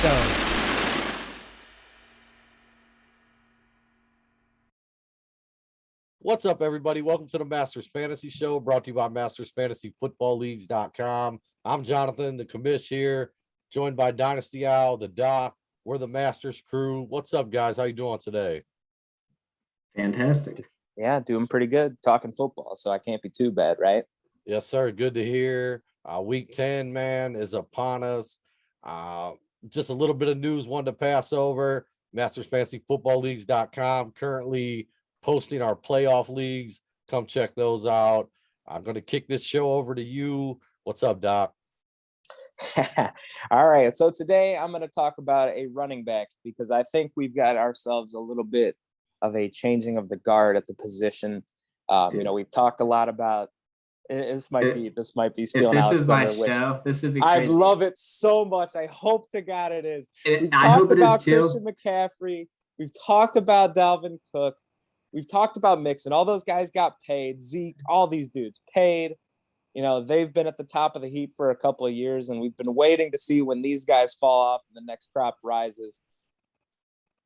go. What's up, everybody? Welcome to the Masters Fantasy Show, brought to you by MastersFantasyFootballLeagues.com. I'm Jonathan, the Commish here, joined by Dynasty Owl, the Doc. We're the Masters crew. What's up, guys? How you doing today? Fantastic. Yeah, doing pretty good. Talking football, so I can't be too bad, right? Yes, sir. Good to hear. Week 10, man, is upon us. Just a little bit of news wanted to pass over. MastersFantasyFootballLeagues.com currently posting our playoff leagues. Come check those out. I'm going to kick this show over to you. What's up, Doc? All right. So today I'm going to talk about a running back because I think we've got ourselves a little bit of a changing of the guard at the position. We've talked a lot about this might be stealing Alex Thunder, which this would be crazy. I'd love it so much. I hope to God it is. We've I talked hope it about is too. Christian McCaffrey. We've talked about Dalvin Cook. We've talked about Mixon. All those guys got paid. Zeke, all these dudes paid. You know, they've been at the top of the heap for a couple of years, and we've been waiting to see when these guys fall off and the next crop rises.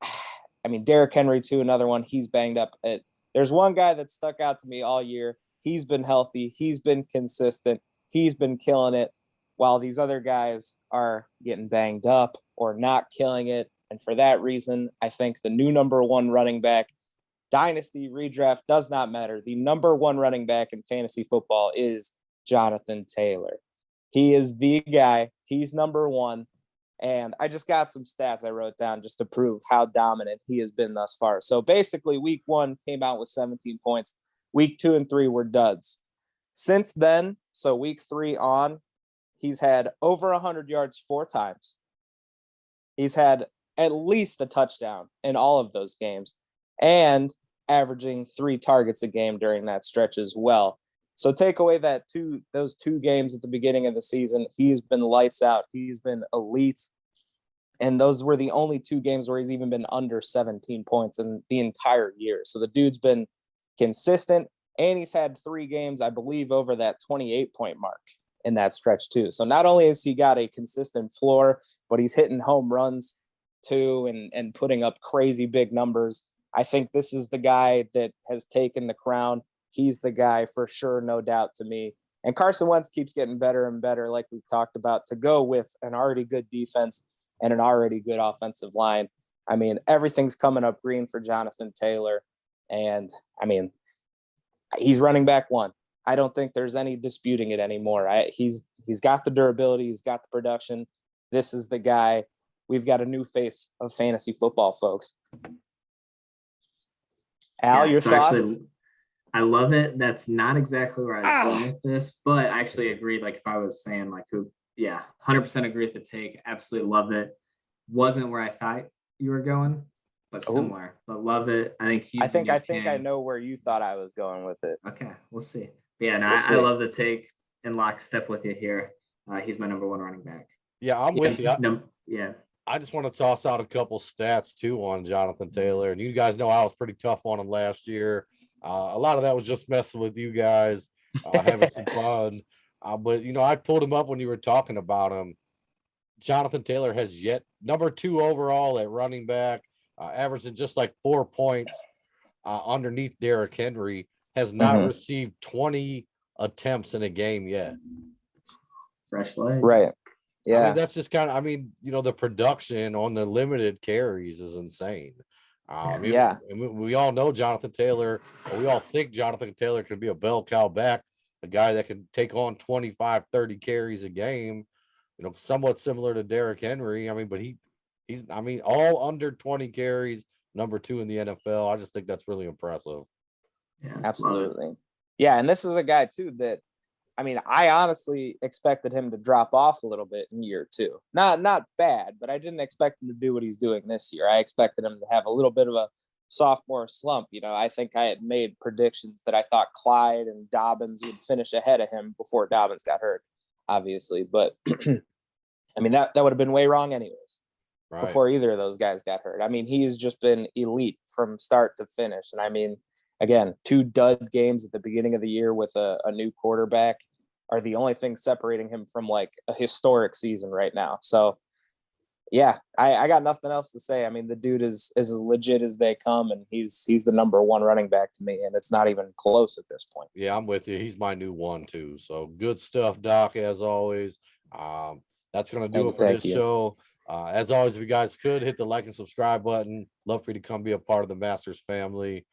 I mean, Derrick Henry, too, another one. He's banged up. There's one guy that stuck out to me all year. He's been healthy. He's been consistent. He's been killing it, while these other guys are getting banged up or not killing it. And for that reason, I think the new number one running back, Dynasty redraft does not matter. The number one running back in fantasy football is Jonathan Taylor. He is the guy. He's number one. And I just got some stats I wrote down just to prove how dominant he has been thus far. So basically, week 1 came out with 17 points. Week 2 and 3 were duds. Since then, so week 3 on, he's had over 100 yards 4 times. He's had at least a touchdown in all of those games and averaging 3 targets a game during that stretch as well. So take away those 2 games at the beginning of the season, he's been lights out. He's been elite. And those were the only 2 games where he's even been under 17 points in the entire year. So the dude's been consistent, and he's had 3 games, I believe, over that 28-point mark in that stretch too. So not only has he got a consistent floor, but he's hitting home runs too and putting up crazy big numbers. I think this is the guy that has taken the crown. He's the guy for sure, no doubt to me. And Carson Wentz keeps getting better and better, like we've talked about, to go with an already good defense and an already good offensive line. I mean, everything's coming up green for Jonathan Taylor. And I mean, he's running back 1. I don't think there's any disputing it anymore. He's got the durability. He's got the production. This is the guy. We've got a new face of fantasy football, folks. Al, your thoughts? Actually, I love it. That's not exactly where I was going with this, but I actually agree. Like if I was saying 100% agree with the take. Absolutely love it. Wasn't where I thought you were going, but similar. But love it. I think I know where you thought I was going with it. Okay, we'll see. But yeah, I love the take in lockstep with you here. He's my number 1 running back. Yeah, I'm with you. Yeah. I just want to toss out a couple stats too on Jonathan Taylor. And you guys know I was pretty tough on him last year. A lot of that was just messing with you guys, having some fun. But, I pulled him up when you were talking about him. Jonathan Taylor has yet number 2 overall at running back, averaging just like 4 points underneath Derrick Henry, has not received 20 attempts in a game yet. Fresh legs. Right. Yeah. I mean, that's just kind of, the production on the limited carries is insane. We all know Jonathan Taylor, or we all think Jonathan Taylor could be a bell cow back, a guy that can take on 25, 30 carries a game, somewhat similar to Derrick Henry. But he's all under 20 carries, number 2 in the NFL. I just think that's really impressive. Yeah, absolutely. Yeah. And this is a guy too that, I honestly expected him to drop off a little bit in year 2. Not bad, but I didn't expect him to do what he's doing this year. I expected him to have a little bit of a sophomore slump. I think I had made predictions that I thought Clyde and Dobbins would finish ahead of him before Dobbins got hurt, obviously. But that would have been way wrong anyways. Right. Before either of those guys got hurt. He's just been elite from start to finish. And again, 2 dud games at the beginning of the year with a new quarterback are the only thing separating him from like a historic season right now. So yeah, I got nothing else to say. I mean, the dude is as legit as they come, and he's the number one running back to me, and it's not even close at this point. Yeah, I'm with you. He's my new one too. So good stuff, Doc, as always. That's gonna do it for Thank this you. show. As always, if you guys could hit the like and subscribe button, love for you to come be a part of the Masters family.